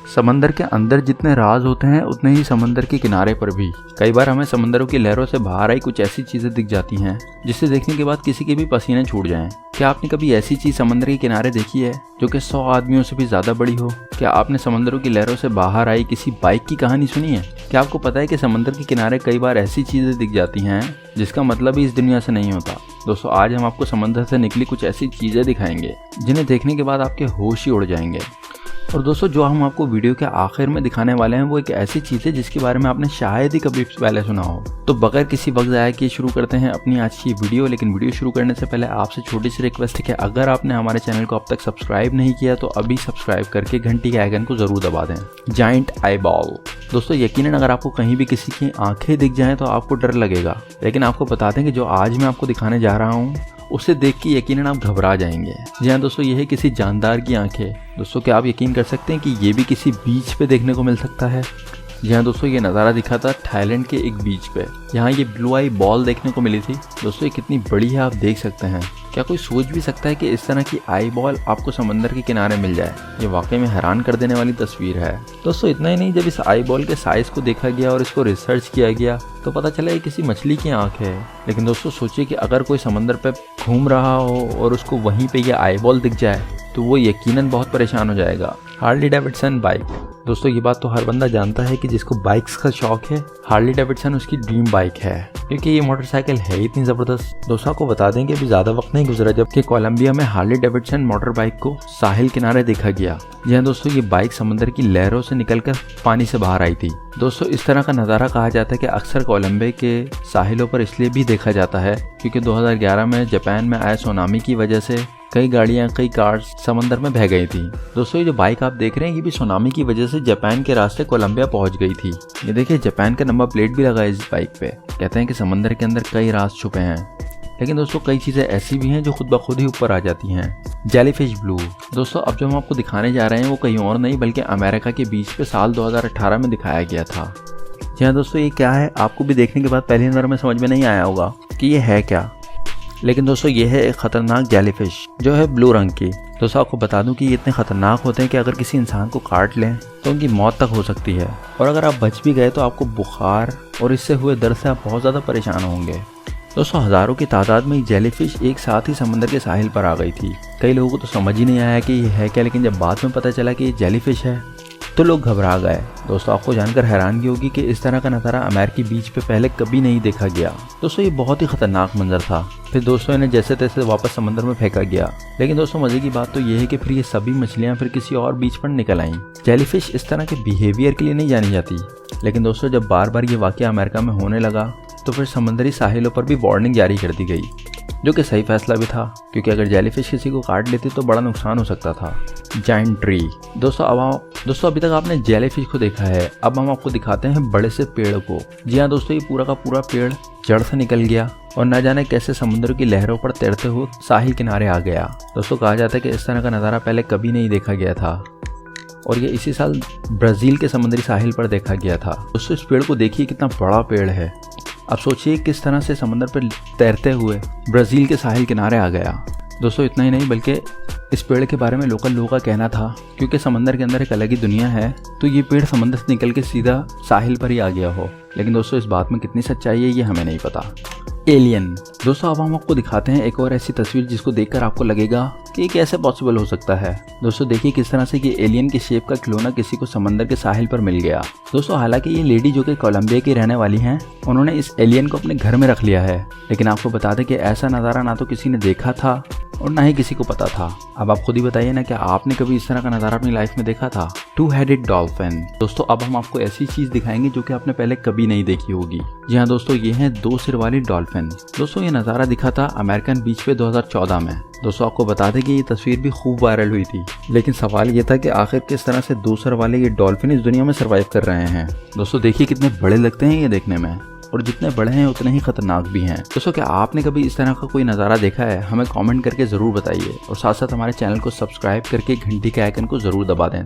समंदर के अंदर जितने राज होते हैं उतने ही समंदर के किनारे पर भी। कई बार हमें समंदरों की लहरों से बाहर आई कुछ ऐसी चीजें दिख जाती हैं जिसे देखने के बाद किसी के भी पसीने छूट जाएं। क्या आपने कभी ऐसी चीज समंदर के किनारे देखी है जो कि 100 आदमियों से भी ज्यादा बड़ी हो? क्या आपने समंदरों की लहरों से बाहर आई किसी बाइक की कहानी सुनी है? क्या आपको पता है कि समंदर के किनारे कई बार ऐसी चीजें दिख जाती हैं जिसका मतलब ही इस दुनिया से नहीं होता? दोस्तों, आज हम आपको समंदर से निकली कुछ ऐसी चीजें दिखाएंगे जिन्हें देखने के बाद आपके होश ही उड़ जाएंगे। और दोस्तों, जो हम आपको वीडियो के आखिर में दिखाने वाले हैं वो एक ऐसी चीज़ है जिसके बारे में आपने शायद ही कभी पहले सुना हो। तो बगैर किसी वक्त ज़ाया किए शुरू करते हैं अपनी आज की वीडियो। लेकिन वीडियो शुरू करने से पहले आपसे छोटी सी रिक्वेस्ट है कि अगर आपने हमारे चैनल को अब तक सब्सक्राइब नहीं किया तो अभी सब्सक्राइब करके घंटी के आइकन को जरूर दबा दें। Giant eye ball. दोस्तों, यकीनन अगर आपको कहीं भी किसी की आंखें दिख जाएं तो आपको डर लगेगा, लेकिन आपको बता दें कि जो आज मैं आपको दिखाने जा रहा हूँ उसे देख के यकीनन आप घबरा जाएंगे। जी हाँ दोस्तों, ये है किसी जानदार की आंखें। दोस्तों, क्या आप यकीन कर सकते हैं कि ये भी किसी बीच पे देखने को मिल सकता है? जी हाँ दोस्तों, ये नज़ारा दिखा था थाईलैंड के एक बीच पे। यहाँ ये ब्लू आई बॉल देखने को मिली थी। दोस्तों, ये कितनी बड़ी है आप देख सकते हैं। क्या कोई सोच भी सकता है कि इस तरह की आई बॉल आपको समंदर के किनारे मिल जाए? ये वाकई में हैरान कर देने वाली तस्वीर है। दोस्तों, इतना ही नहीं, जब इस आई बॉल के साइज को देखा गया और इसको रिसर्च किया गया तो पता चला ये किसी मछली की आंख है। लेकिन दोस्तों, सोचिए कि अगर कोई समंदर पे घूम रहा हो और उसको वहीं पे ये आई बॉल दिख जाए तो वो यकीनन बहुत परेशान हो जाएगा। Harley Davidson bike. दोस्तों, ये बात तो हर बंदा जानता है कि जिसको बाइक्स का शौक है हार्ली डेविडसन उसकी ड्रीम बाइक है, क्योंकि ये मोटरसाइकिल है इतनी ज़बरदस्त। दोस्तों, आपको बता दें कि अभी ज़्यादा वक्त नहीं गुजरा जबकि कोलंबिया में हार्ली डेविडसन मोटर बाइक को साहिल किनारे देखा गया। जी हाँ दोस्तों, ये बाइक समंदर की लहरों से निकलकर पानी से बाहर आई थी। दोस्तों, इस तरह का नज़ारा कहा जाता है कि अक्सर कोलंबिया के साहिलों पर इसलिए भी देखा जाता है क्योंकि 2011 में जापान में आए सुनामी की वजह से कई गाड़ियां, कई कार्स समंदर में बह गई थी। दोस्तों, ये जो बाइक आप देख रहे हैं ये भी सुनामी की वजह से जापान के रास्ते कोलंबिया पहुंच गई थी। ये देखिए, जापान का नंबर प्लेट भी लगा है इस बाइक पे। कहते हैं कि समंदर के अंदर कई राज छुपे हैं, लेकिन दोस्तों कई चीज़ें ऐसी भी हैं जो खुद ब खुद ही ऊपर आ जाती हैं। Jellyfish blue. दोस्तों, अब जो हम आपको दिखाने जा रहे हैं वो कहीं और नहीं बल्कि अमेरिका के बीच पे साल 2018 में दिखाया गया था। जी हाँ दोस्तों, ये क्या है आपको भी देखने के बाद पहली नज़र में समझ में नहीं आया होगा कि ये है क्या, लेकिन दोस्तों ये है एक खतरनाक जेलीफिश जो है ब्लू रंग की। दोस्तों, आपको बता दूं कि ये इतने खतरनाक होते हैं कि अगर किसी इंसान को काट लें तो उनकी मौत तक हो सकती है, और अगर आप बच भी गए तो आपको बुखार और इससे हुए दर्द से आप बहुत ज़्यादा परेशान होंगे। दोस्तों, हज़ारों की तादाद में जेलीफिश एक साथ ही समंदर के साहिल पर आ गई थी। कई लोगों को तो समझ ही नहीं आया कि ये है क्या, लेकिन जब बाद में पता चला कि ये जेलीफिश है तो लोग घबरा गए। दोस्तों, आपको जानकर हैरानगी होगी कि इस तरह का नज़ारा अमेरिकी बीच पे पहले कभी नहीं देखा गया। दोस्तों, ये बहुत ही खतरनाक मंजर था। फिर दोस्तों इन्हें जैसे तैसे वापस समंदर में फेंका गया। लेकिन दोस्तों, मजे की बात तो ये है कि फिर ये सभी मछलियां फिर किसी और बीच पर निकल आईं। जेलीफिश इस तरह के बिहेवियर के लिए नहीं जानी जाती, लेकिन दोस्तों जब बार बार ये वाकया अमेरिका में होने लगा तो फिर समंदरी साहिलों पर भी वार्निंग जारी कर दी गई, जो कि सही फैसला भी था क्योंकि अगर जेलीफिश किसी को काट लेती तो बड़ा नुकसान हो सकता था। Giant tree. दोस्तों, अभी तक आपने जेलीफिश को देखा है, अब हम आपको दिखाते हैं बड़े से पेड़ को। जी हाँ दोस्तों, ये पूरा का पूरा पेड़ जड़ से निकल गया और न जाने कैसे समुद्र की लहरों पर तैरते हुए साहिल किनारे आ गया। दोस्तों, कहा जाता है कि इस तरह का नज़ारा पहले कभी नहीं देखा गया था और ये इसी साल ब्राज़ील के समुद्री साहिल पर देखा गया था। दोस्तों, इस पेड़ को देखिए कितना बड़ा पेड़ है। अब सोचिए किस तरह से समुद्र पर तैरते हुए ब्राज़ील के साहिल किनारे आ गया। दोस्तों, इतना ही नहीं बल्कि इस पेड़ के बारे में लोकल लोगों का कहना था क्योंकि समंदर के अंदर एक अलग ही दुनिया है तो ये पेड़ समंदर से निकल के सीधा साहिल पर ही आ गया हो। लेकिन दोस्तों, इस बात में कितनी सच्चाई है ये हमें नहीं पता। एलियन। दोस्तों, अब हम आपको दिखाते हैं एक और ऐसी तस्वीर जिसको देखकर आपको लगेगा कि ये कैसे पॉसिबल हो सकता है। दोस्तों, देखिए किस तरह से ये एलियन की शेप का खिलौना किसी को समंदर के साहिल पर मिल गया। दोस्तों, हालांकि ये लेडी जो कि कोलंबिया की रहने वाली हैं, उन्होंने इस एलियन को अपने घर में रख लिया है, लेकिन आपको बता दें कि ऐसा नज़ारा ना तो किसी ने देखा था और ना ही किसी को पता था। अब आप खुद ही बताइए ना, क्या आपने कभी इस तरह का नज़ारा अपनी लाइफ में देखा था? Two headed dolphin. दोस्तों, अब हम आपको ऐसी चीज़ दिखाएंगे जो कि आपने पहले कभी नहीं देखी होगी। जी हाँ दोस्तों, ये है 2 सिर वाली डॉल्फिन। दोस्तों, ये नज़ारा दिखा था अमेरिकन बीच पे 2014 में। दोस्तों, आपको बता दें कि ये तस्वीर भी खूब वायरल हुई थी, लेकिन सवाल ये था कि आखिर किस तरह से 2 सिर वाले ये डॉल्फिन इस दुनिया में सर्वाइव कर रहे हैं। दोस्तों, देखिए कितने बड़े लगते हैं ये देखने में, और जितने बड़े हैं उतने ही खतरनाक भी हैं। दोस्तों, क्या आपने कभी इस तरह का कोई नज़ारा देखा है? हमें कमेंट करके ज़रूर बताइए और साथ साथ हमारे चैनल को सब्सक्राइब करके घंटी के आइकन को ज़रूर दबा दें।